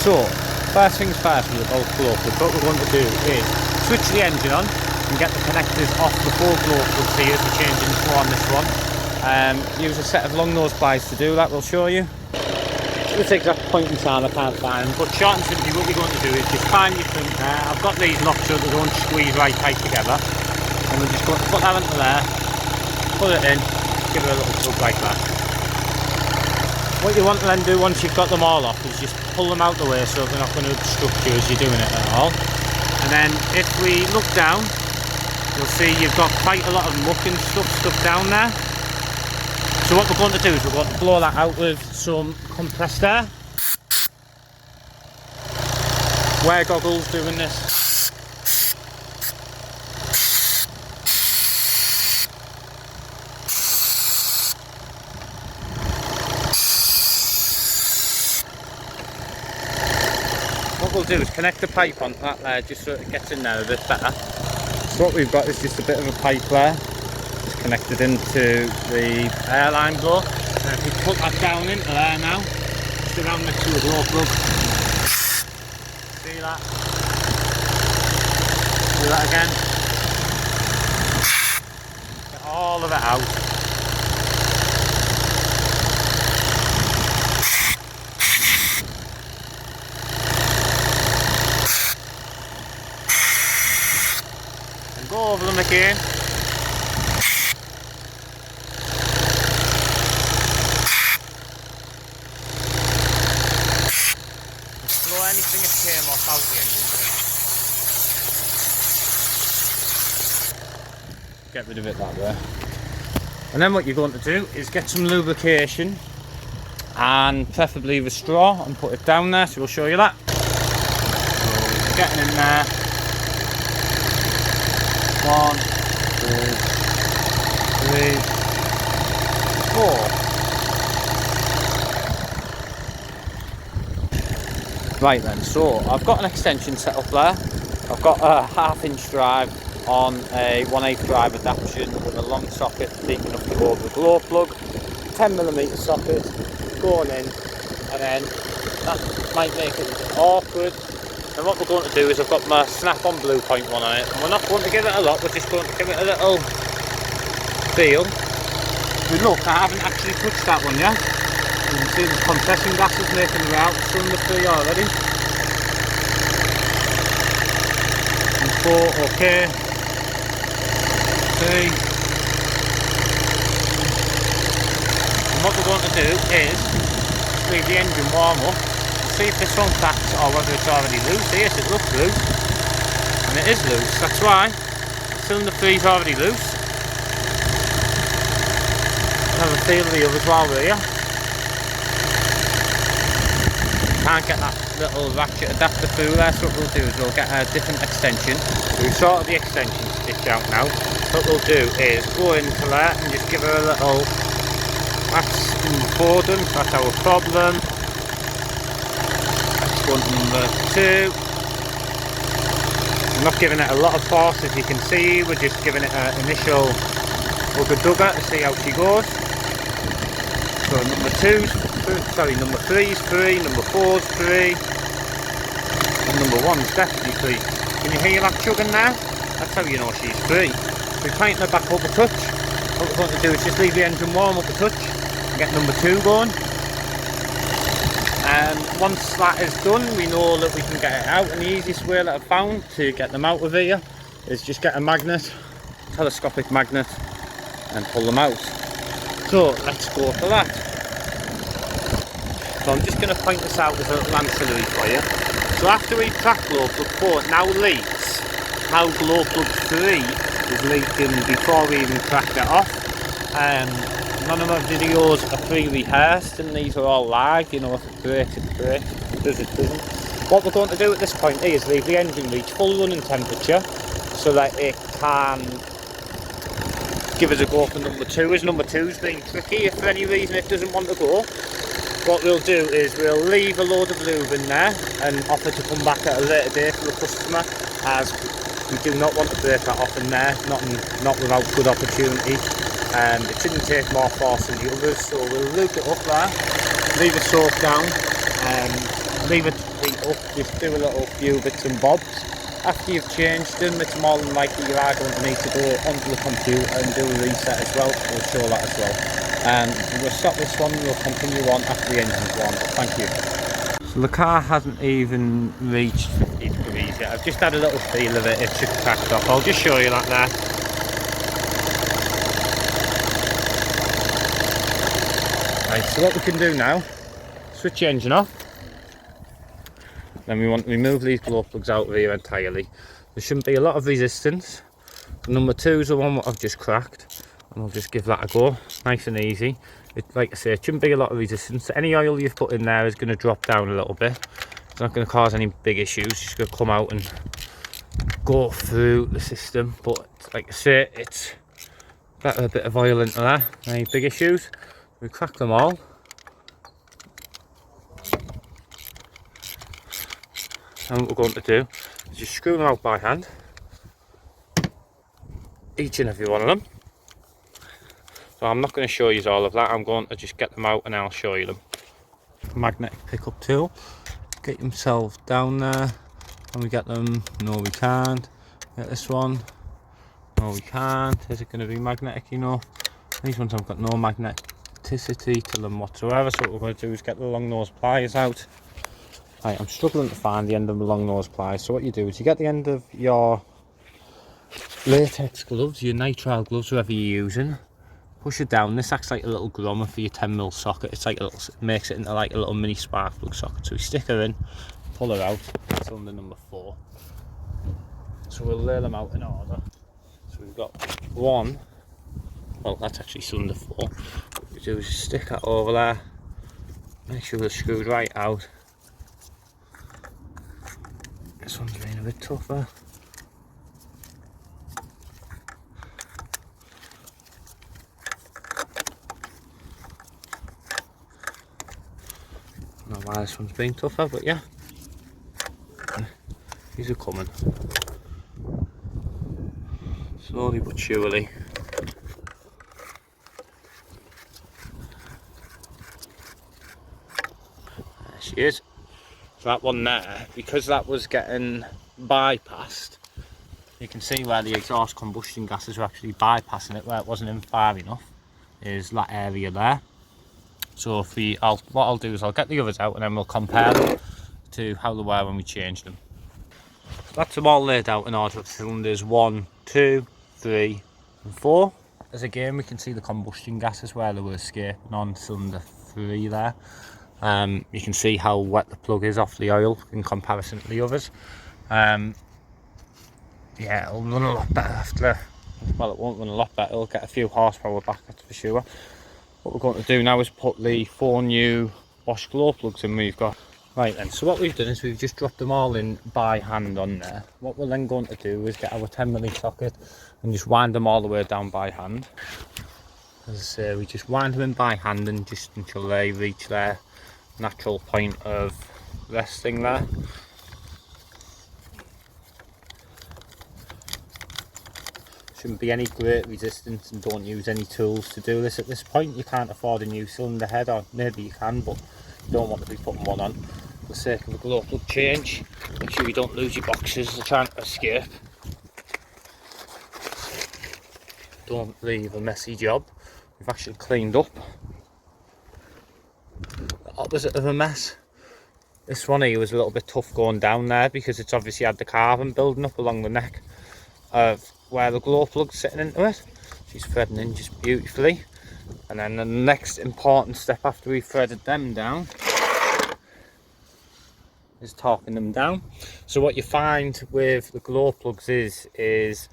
So, first things first with the both glow plugs, what we're going to do is switch the engine on and get the connectors off the 4 glow plugs here as we're changing the flow on this one. Use a set of long nose pliers to do that, we'll show you. At this exact point in time I can't find them, but short and simply what you're going to do is just find your crimp there. I've got these locked so they don't squeeze right tight together. And we're just going to put that into there, put it in, give it a little tug like that. What you want to then do once you've got them all off is just pull them out the way so they're not going to obstruct you as you're doing it at all. And then if we look down, you'll see you've got quite a lot of muck and stuff down there. So what we're going to do is we're going to blow that out with some compressed air. Wear goggles doing this. What we'll do is connect the pipe onto that there just so it gets in there a bit better. So what we've got is just a bit of a pipe there. Connected into the airline blow. And if we put that down into there now, just around next to the glow plug. See that? Do that again. Get all of it out. And go over them again. Anything that came off out the engine. Get rid of it that way. And then what you're going to do is get some lubrication and preferably with straw and put it down there, so we'll show you that. So getting in there. 1, 2, 3, 4. Right then, so I've got an extension set up there. I've got a 1/2 inch drive on a 1/8 drive adaptation with a long socket deep enough to go over the glow plug, 10mm socket going in, and then that might make it a bit awkward. And what we're going to do is I've got my snap-on blue point one on it, and we're not going to give it a lot, we're just going to give it a little feel. But look, I haven't actually touched that one yet. You can see the compression gases making their way out from the three already. And 4, okay. 3. And what we're going to do is leave the engine warm up and see if this one cracks or whether it's already loose. Yes, it looks loose. And it is loose, that's why. Cylinder 3 is already loose. Have a feel of the others while we're here. Can't get that little ratchet adapter through there, so what we'll do is we'll get a different extension. So we've sorted the extension stitch out now. What we'll do is go into there and just give her a little, that's number 4 done, so that's our problem. Let's go on to number 2. I'm not giving it a lot of force, as you can see, we're just giving it an initial hugger-dugger to see how she goes. So number 3's 3, number 4's 3, and number 1's definitely 3. Can you hear that chugging now? That's how you know she's 3. We're tighten her back up a touch. What we're going to do is just leave the engine warm up a touch and get number 2 going. And once that is done, we know that we can get it out, and the easiest way that I've found to get them out of here is just get a magnet, telescopic magnet, and pull them out. So let's go for that. So I'm just going to point this out as a little ancillary for you. So after we track glow plug 4, it now leaks how glow plug 3 is leaking before we even cracked it off. None of my videos are pre-rehearsed, and these are all live. You know, if it breaks, it breaks. If it does, it doesn't. What we're going to do at this point is leave the engine reach full running temperature so that it can give us a go for number 2, as number 2's being tricky. If for any reason it doesn't want to go, what we'll do is we'll leave a load of lube in there and offer to come back at a later date for the customer, as we do not want to break that off in there, not without good opportunity. It shouldn't take more force than the others, so we'll lube it up there, leave it soak down, leave it to up, just do a little few bits and bobs. After you've changed them, it's more than likely you are going to need to go onto the computer and do a reset as well. We'll show that as well. We'll stop this one and we'll continue on after the engine's warmed up. Thank you. So the car hasn't even reached 50 degrees yet. I've just had a little feel of it. It should crack off. I'll just show you that there. Right, so what we can do now, switch the engine off. Then we want to remove these glow plugs out of here entirely. There shouldn't be a lot of resistance. Number 2 is the one that I've just cracked, and I'll just give that a go, nice and easy. Like I say, it shouldn't be a lot of resistance. Any oil you've put in there is going to drop down a little bit. It's not going to cause any big issues. It's just going to come out and go through the system. But like I say, it's got a bit of oil into there. Any big issues? We crack them all. And what we're going to do is just screw them out by hand, each and every one of them. So I'm not going to show you all of that, I'm going to just get them out and I'll show you them. Magnetic pickup tool, get themselves down there. Can we get them? No, we can't. Get this one. No, we can't. Is it going to be magnetic enough? These ones have got no magneticity to them whatsoever, so what we're going to do is get the long nose pliers out. Right, I'm struggling to find the end of the long nose pliers, so what you do is you get the end of your latex gloves, your nitrile gloves, whoever you're using, push it down. This acts like a little grommer for your 10mm socket. It's like a little, makes it into like a little mini spark plug socket. So we stick her in, pull her out. It's under number 4. So we'll lay them out in order. So we've got 1. Well, that's actually cylinder 4. What we do is stick that over there. Make sure they're screwed right out. This one's been a bit tougher. I don't know why this one's been tougher, but yeah, these are coming slowly but surely. There she is. So that one there, because that was getting bypassed, you can see where the exhaust combustion gases are actually bypassing it, where it wasn't in far enough, is that area there. So if what I'll do is I'll get the others out and then we'll compare them to how they were when we changed them. So that's them all laid out in order of cylinders 1, 2, 3 and 4. As again we can see the combustion gases where they were escaping on cylinder 3 there. You can see how wet the plug is off the oil in comparison to the others. Yeah, it'll run a lot better after, well, it won't run a lot better, it'll get a few horsepower back, that's for sure. What we're going to do now is put the 4 new wash glow plugs in we've got. Right then, so what we've done is we've just dropped them all in by hand on there. What we're then going to do is get our 10mm socket and just wind them all the way down by hand. As I say, we just wind them in by hand and just until they reach their natural point of resting there. Shouldn't be any great resistance, and don't use any tools to do this at this point. You can't afford a new cylinder head, or maybe you can, but you don't want to be putting one on for the sake of a glow plug change. Make sure you don't lose your boxes, they're trying to escape. Don't leave a messy job. We've actually cleaned up the opposite of a mess. This one here was a little bit tough going down there because it's obviously had the carbon building up along the neck of where the glow plug's sitting into it. She's threading in just beautifully. And then the next important step after we've threaded them down is torquing them down. So what you find with the glow plugs is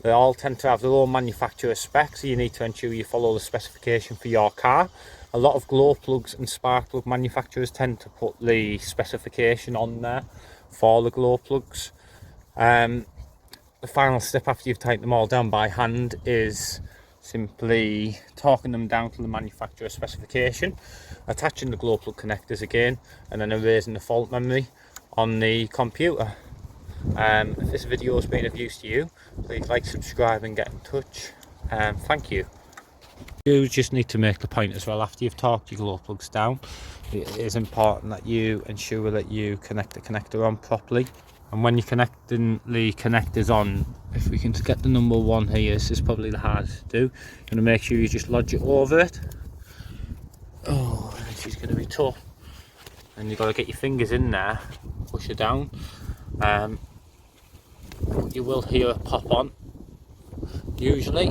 they all tend to have their own manufacturer specs, so you need to ensure you follow the specification for your car. A lot of glow plugs and spark plug manufacturers tend to put the specification on there for the glow plugs. The final step after you've tightened them all down by hand is simply torquing them down to the manufacturer specification, attaching the glow plug connectors again, and then erasing the fault memory on the computer. If this video has been of use to you, please like, subscribe and get in touch. Thank you. You just need to make the point as well, after you've torqued your glow plugs down, it is important that you ensure that you connect the connector on properly. And when you're connecting the connectors on, if we can get the number 1 here, this is probably the hardest to do. You're going to make sure you just lodge it over it. Oh, this is going to be tough. And you've got to get your fingers in there, push it down. You will hear it pop on, usually.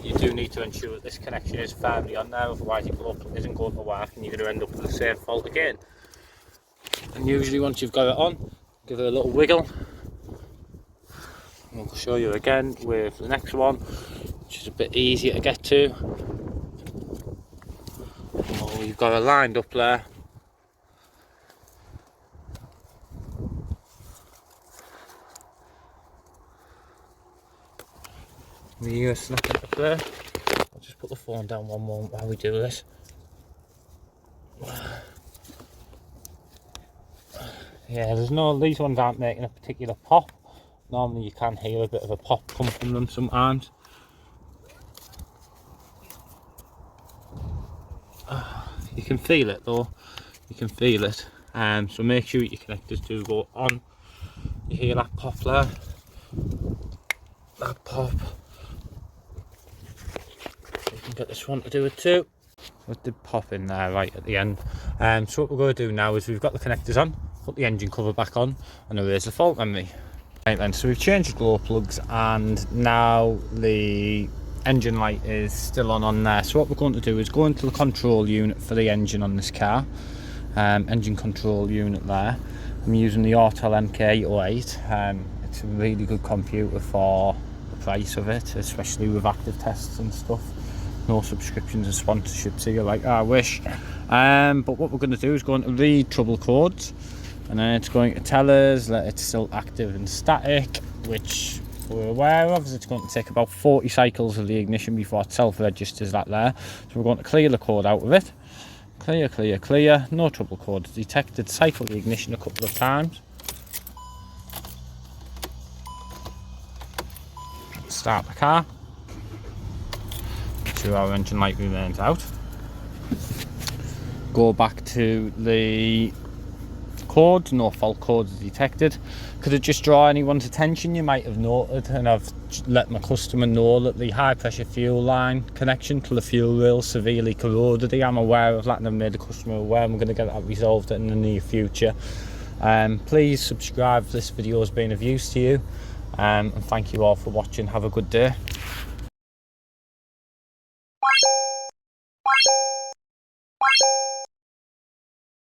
You do need to ensure that this connection is firmly on there, otherwise your glow plug isn't going to work and you're going to end up with the same fault again. And usually once you've got it on, give it a little wiggle. And I'll show you again with the next one, which is a bit easier to get to. Oh, you've got it lined up there. You snap it up there. I'll just put the phone down one moment while we do this. Yeah, these ones aren't making a particular pop. Normally you can hear a bit of a pop come from them sometimes. You can feel it though, you can feel it. So make sure your connectors do go on. You hear that pop there, that pop. You can get this one to do it too. It did pop in there right at the end. So what we're going to do now is we've got the connectors on, put the engine cover back on and erase the fault memory. Right then, so we've changed the glow plugs and now the engine light is still on there. So what we're going to do is go into the control unit for the engine on this car. Engine control unit there. I'm using the Autel MK08. It's a really good computer for the price of it, especially with active tests and stuff. No subscriptions and sponsorships here like I wish. But what we're going to do is going to read trouble codes, and then it's going to tell us that it's still active and static, which we're aware of, as it's going to take about 40 cycles of the ignition before it self-registers that there. So we're going to clear the code out of it. Clear, clear, clear. No trouble code detected. Cycle the ignition a couple of times. Start the car. Make sure our engine light remains out. Go back to the codes. No fault codes detected. Could it just draw anyone's attention? You might have noted, and I've let my customer know that the high pressure fuel line connection to the fuel rail severely corroded. I'm aware of that and I've made the customer aware, and we're going to get that resolved in the near future. Please subscribe if this video has been of use to you, and thank you all for watching. Have a good day.